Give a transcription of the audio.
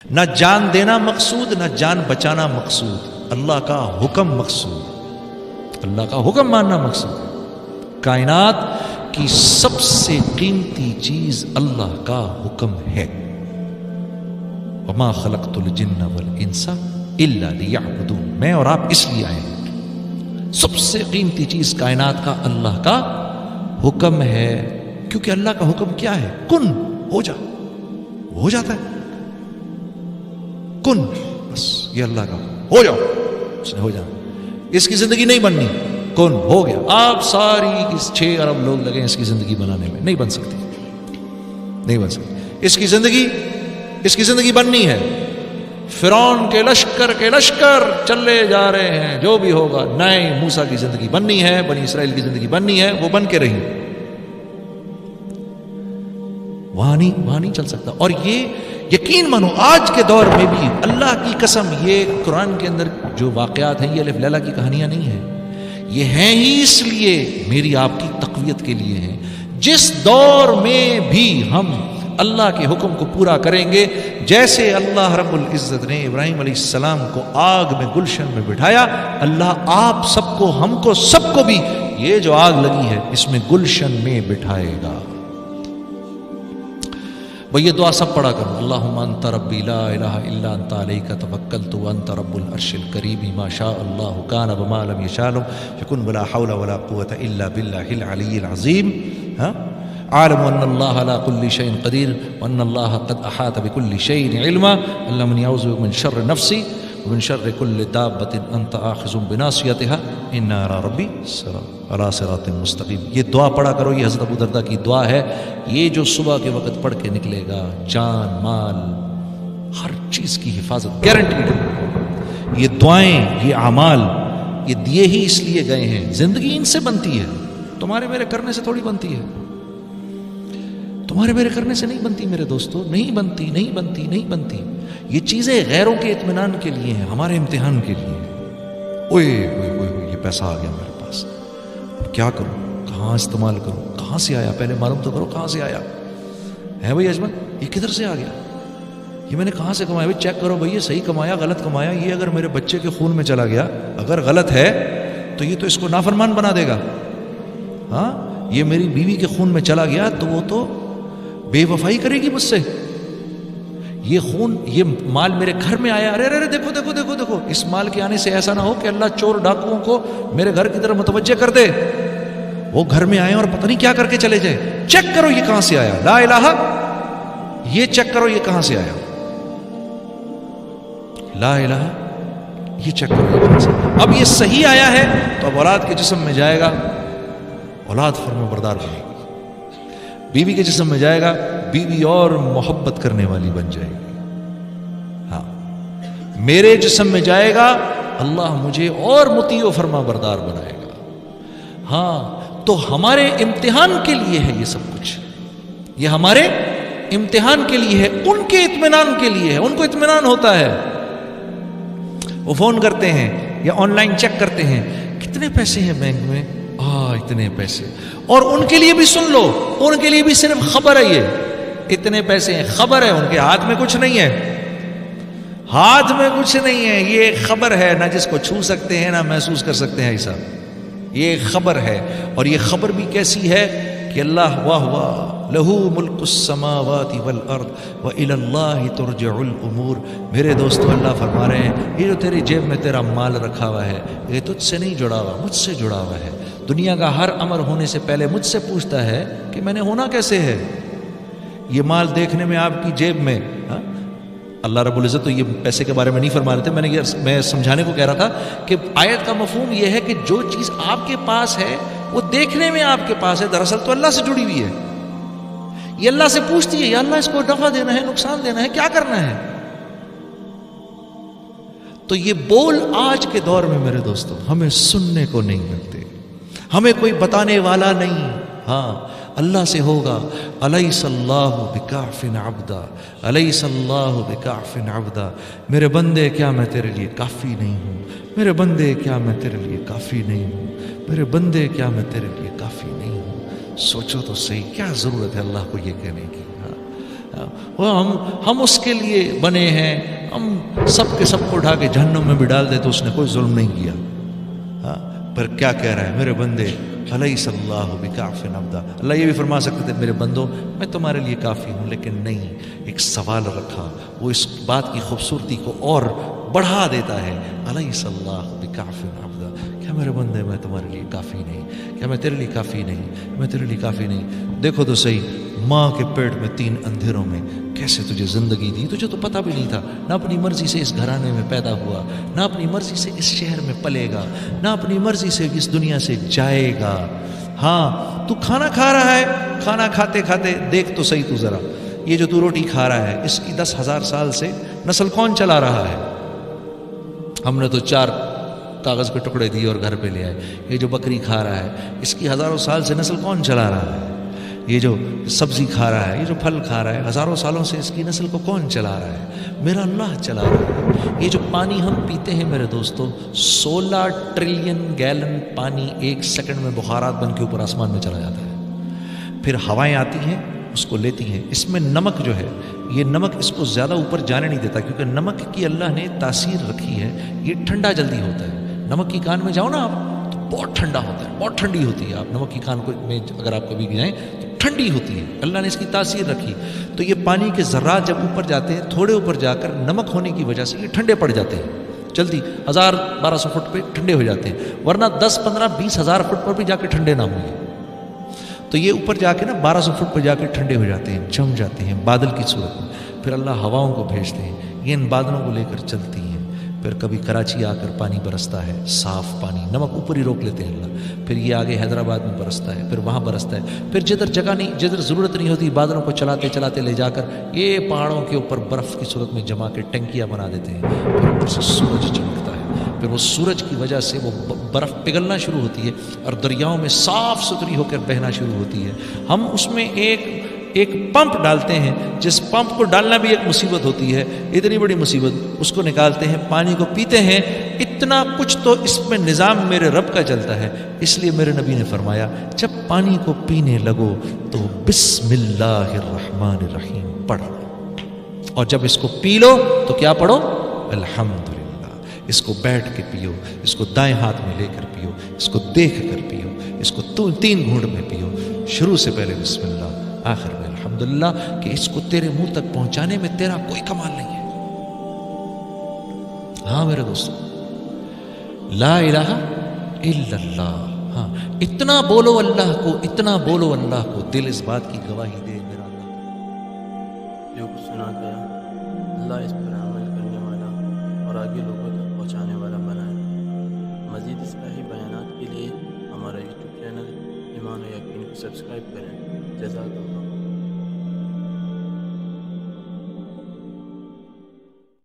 نہ جان دینا مقصود، نہ جان بچانا مقصود، اللہ کا حکم مقصود، اللہ کا حکم ماننا مقصود۔ کائنات کی سب سے قیمتی چیز اللہ کا حکم ہے۔ وما خلقت الجن والانس الا لیعبدون، میں اور آپ اس لیے آئے ہیں۔ سب سے قیمتی چیز کائنات کا اللہ کا حکم ہے، کیونکہ اللہ کا حکم کیا ہے؟ کن، ہو جا، ہو جاتا ہے۔ کن، بس یہ اللہ کا ہو جاؤ، اس نے ہو جانا۔ اس کی زندگی نہیں بننی، کن، ہو گیا۔ آپ ساری 6 ارب لوگ لگے اس کی زندگی بنانے میں، نہیں بن سکتی، نہیں بن سکتی۔ اس کی زندگی بننی ہے۔ فرعون کے لشکر چلے جا رہے ہیں، جو بھی ہوگا، نئے موسیٰ کی زندگی بننی ہے، بنی اسرائیل کی زندگی بننی ہے، وہ بن کے رہی، وہاں نہیں چل سکتا۔ اور یہ یقین مانو آج کے دور میں بھی اللہ کی قسم، یہ قرآن کے اندر جو واقعات ہیں یہ الف لیلہ کی کہانیاں نہیں ہیں، یہ ہیں ہی اس لیے میری آپ کی تقویت کے لیے ہیں۔ جس دور میں بھی ہم اللہ کے حکم کو پورا کریں گے، جیسے اللہ رب العزت نے ابراہیم علیہ السلام کو آگ میں گلشن میں بٹھایا، اللہ آپ سب کو، ہم کو، سب کو بھی یہ جو آگ لگی ہے اس میں گلشن میں بٹھائے گا۔ وہ یہ دعا سب پڑھا کرو، اللہم انت ربی لا الہ الا انت علیک توکلت وانت رب العرش الکریم ما شاء اللہ کان وما لم یشاء لم یکن ولا حول ولا قوة الا باللہ العلی العظیم۔ عالم ان اللہ علی کل شیء قدیر وان اللہ قد احاط بکل شیء علما، اللہم انی اعوذ بک من شر نفسی ومن شر کل دابۃ انت آخذ بناصیتها ان الی ربی علی صراط مستقیم۔ یہ دعا پڑھا کرو، یہ حضرت ابو درداء کی دعا ہے۔ یہ جو صبح کے وقت پڑھ کے نکلے گا، جان مال ہر چیز کی حفاظت گارنٹیڈ ہے۔ یہ دعائیں، یہ اعمال، یہ دیے ہی اس لیے گئے ہیں۔ زندگی ان سے بنتی ہے، تمہارے میرے کرنے سے تھوڑی بنتی ہے، تمہارے میرے کرنے سے نہیں بنتی میرے دوستو، نہیں بنتی، نہیں بنتی، نہیں بنتی۔ یہ چیزیں غیروں کے اطمینان کے لیے ہیں، ہمارے امتحان کے لیے ہیں۔ اوئے یہ پیسہ آ گیا میرے پاس، اب کیا کروں، کہاں استعمال کروں، کہاں سے آیا، پہلے معلوم تو کرو کہاں سے آیا ہے بھائی اجمل، یہ کدھر سے آ گیا، یہ میں نے کہاں سے کمایا؟ بھائی چیک کرو بھائی، یہ صحیح کمایا، غلط کمایا۔ یہ اگر میرے بچے کے خون میں چلا گیا، اگر غلط ہے تو یہ تو اس کو نافرمان بنا دے گا۔ ہاں، یہ میری بیوی کے خون میں چلا گیا تو وہ تو بے وفائی کرے گی مجھ سے۔ یہ خون، یہ مال میرے گھر میں آیا، ارے دیکھو دیکھو دیکھو دیکھو، اس مال کے آنے سے ایسا نہ ہو کہ اللہ چور ڈاکوؤں کو میرے گھر کی طرف متوجہ کر دے، وہ گھر میں آئے اور پتہ نہیں کیا کر کے چلے جائے۔ چیک کرو یہ کہاں سے آیا، لا الہ، یہ چیک کرو یہ کہاں سے آیا، لا الہ، یہ چیک کرو یہ کہاں سے آیا۔ اب یہ صحیح آیا ہے تو اب اولاد کے جسم میں جائے گا، اولاد فرما بردار بنے گی۔ بیوی کے جسم میں جائے گا، بیوی اور محبت کرنے والی بن جائے گی۔ ہاں، میرے جسم میں جائے گا، اللہ مجھے اور مطیع و فرما بردار بنائے گا۔ ہاں، تو ہمارے امتحان کے لیے ہے یہ سب کچھ، یہ ہمارے امتحان کے لیے ہے، ان کے اطمینان کے لیے ہے۔ ان کو اطمینان ہوتا ہے، وہ فون کرتے ہیں یا آن لائن چیک کرتے ہیں، کتنے پیسے ہیں بینک میں، اتنے پیسے۔ اور ان کے لیے بھی سن لو، ان کے لیے بھی صرف خبر ہے، یہ اتنے پیسے ہیں، خبر ہے، ان کے ہاتھ میں کچھ نہیں ہے، ہاتھ میں کچھ نہیں ہے، یہ ایک خبر ہے، نہ جس کو چھو سکتے ہیں نہ محسوس کر سکتے ہیں ایسا، یہ ایک خبر ہے۔ اور یہ خبر بھی کیسی ہے کہ اللہ واہ واہ، لہو ملک السماوات والارض وإلی اللہ ترجع الامور۔ میرے دوستو، اللہ فرما رہے ہیں یہ جو تیری جیب میں تیرا مال رکھا ہوا ہے، یہ تجھ سے نہیں جڑا ہوا، مجھ سے جڑا ہوا ہے۔ دنیا کا ہر امر ہونے سے پہلے مجھ سے پوچھتا ہے کہ میں نے ہونا کیسے ہے۔ یہ مال دیکھنے میں آپ کی جیب میں، اللہ رب العزت تو یہ پیسے کے بارے میں نہیں فرما رہے تھے، میں سمجھانے کو کہہ رہا تھا کہ آیت کا مفہوم یہ ہے کہ جو چیز آپ کے پاس ہے وہ دیکھنے میں آپ کے پاس ہے، دراصل تو اللہ سے جڑی ہوئی ہے۔ یہ اللہ سے پوچھتی ہے، یا اللہ اس کو نفع دینا ہے، نقصان دینا ہے، کیا کرنا ہے؟ تو یہ بول آج کے دور میں میرے دوستو ہمیں سننے کو نہیں ملتے، ہمیں کوئی بتانے والا نہیں۔ ہاں، اللہ سے ہوگا، الیس اللہ بکاف عبدا، الیس اللہ بکاف عبدا، میرے بندے کیا میں تیرے لیے کافی نہیں ہوں، میرے بندے کیا میں تیرے لیے کافی نہیں ہوں، میرے بندے کیا میں تیرے لیے کافی نہیں ہوں۔ سوچو تو صحیح، کیا ضرورت ہے اللہ کو یہ کہنے کی؟ وہ ہم اس کے لیے بنے ہیں، ہم سب کے سب کو اٹھا کے جہنم میں بھی ڈال دے تو اس نے کوئی ظلم نہیں کیا. پر کیا کہہ رہا ہے، میرے بندے الیس اللہ بکاف عبدا. اللہ یہ بھی فرما سکتے تھے میرے بندو میں تمہارے لیے کافی ہوں، لیکن نہیں، ایک سوال رکھا، وہ اس بات کی خوبصورتی کو اور بڑھا دیتا ہے. الیس اللہ بکاف عبدا، کیا میرے بندے میں تمہارے لیے کافی نہیں؟ کیا میں تیرے لیے کافی نہیں؟ میں تیرے لیے کافی نہیں؟ دیکھو تو صحیح، ماں کے پیٹ میں 3 اندھیروں میں کیسے تجھے زندگی دی، تجھے تو پتہ بھی نہیں تھا، نہ اپنی مرضی سے اس گھرانے میں پیدا ہوا، نہ اپنی مرضی سے اس شہر میں پلے گا، نہ اپنی مرضی سے اس دنیا سے جائے گا. ہاں تو کھانا کھا رہا ہے، کھانا کھاتے کھاتے دیکھ تو صحیح تو ذرا، یہ جو تو روٹی کھا رہا ہے اس کی 10,000 سال سے نسل کون چلا رہا ہے؟ ہم نے تو 4 کاغذ کے ٹکڑے دیے اور گھر پہ لے آئے. یہ جو بکری کھا رہا ہے اس کی ہزاروں سال سے نسل کون چلا رہا ہے؟ یہ جو سبزی کھا رہا ہے، یہ جو پھل کھا رہا ہے، ہزاروں سالوں سے اس کی نسل کو کون چلا رہا ہے؟ میرا اللہ چلا رہا ہے. یہ جو پانی ہم پیتے ہیں میرے دوستو، 16 ٹریلین گیلن پانی 1 سیکنڈ میں بخارات بن کے اوپر آسمان میں چلا جاتا ہے. پھر ہوائیں آتی ہیں اس کو لیتی ہیں. اس میں نمک جو ہے، یہ نمک اس کو زیادہ اوپر جانے نہیں دیتا، کیونکہ نمک کی اللہ نے تاثیر رکھی ہے، یہ ٹھنڈا جلدی ہوتا ہے. نمک کی کان میں جاؤ نا آپ تو بہت ٹھنڈا ہوتا ہے، بہت ٹھنڈی ہوتی ہے. آپ نمک کی کان میں اگر آپ کبھی جائیں تو ٹھنڈی ہوتی ہے، اللہ نے اس کی تاثیر رکھی. تو یہ پانی کے ذرات جب اوپر جاتے ہیں، تھوڑے اوپر جا کر نمک ہونے کی وجہ سے یہ ٹھنڈے پڑ جاتے ہیں، جلدی 1000-1200 فٹ پہ ٹھنڈے ہو جاتے ہیں، ورنہ 10-15-20 ہزار فٹ پر بھی جا کے ٹھنڈے نہ ہوں گے. تو یہ اوپر جا کے نا 1200 فٹ پر جا کے ٹھنڈے ہو جاتے ہیں، جم جاتے ہیں بادل کی صورت میں. پھر اللہ ہواؤں کو بھیجتے ہیں، یہ ان بادلوں کو لے کر چلتی ہیں. پھر کبھی کراچی آ کر پانی برستا ہے، صاف پانی، نمک اوپر ہی روک لیتے ہیں اللہ. پھر یہ آگے حیدرآباد میں برستا ہے، پھر وہاں برستا ہے. پھر جدھر جگہ نہیں، جدھر ضرورت نہیں ہوتی، بادلوں کو چلاتے چلاتے لے جا کر یہ پہاڑوں کے اوپر برف کی صورت میں جما کے ٹنکیاں بنا دیتے ہیں. پھر اوپر سے سورج چمکتا ہے، پھر وہ سورج کی وجہ سے وہ برف پگھلنا شروع ہوتی ہے اور دریاؤں میں صاف ستھری ہو کر بہنا شروع ہوتی ہے. ہم اس میں ایک پمپ ڈالتے ہیں، جس پمپ کو ڈالنا بھی ایک مصیبت ہوتی ہے، اتنی بڑی مصیبت. اس کو نکالتے ہیں، پانی کو پیتے ہیں. اتنا کچھ تو اس میں نظام میرے رب کا چلتا ہے. اس لیے میرے نبی نے فرمایا جب پانی کو پینے لگو تو بسم اللہ الرحمن الرحیم پڑھو، اور جب اس کو پی لو تو کیا پڑھو؟ الحمدللہ. اس کو بیٹھ کے پیو، اس کو دائیں ہاتھ میں لے کر پیو، اس کو دیکھ کر پیو، اس کو 3 گھونٹ میں پیو. شروع سے پہلے بسم اللہ، آخر میں الحمدللہ، کہ اس کو تیرے منہ تک پہنچانے میں تیرا کوئی کمال نہیں ہے. ہاں میرے دوستو، لا الہ الا اللہ. ہاں اتنا بولو اللہ کو، اتنا بولو اللہ کو، دل اس بات کی گواہی دے میرا اللہ. جو کچھ سنا گیا اللہ اس پر عمل کرنے والا اور آگے لوگوں تک پہنچانے والا بنائے. مزید اصلاحی بیانات کے لیے ہمارا یوٹیوب چینل ایمان و یقین کو سبسکرائب کریں. جزاک اللہ.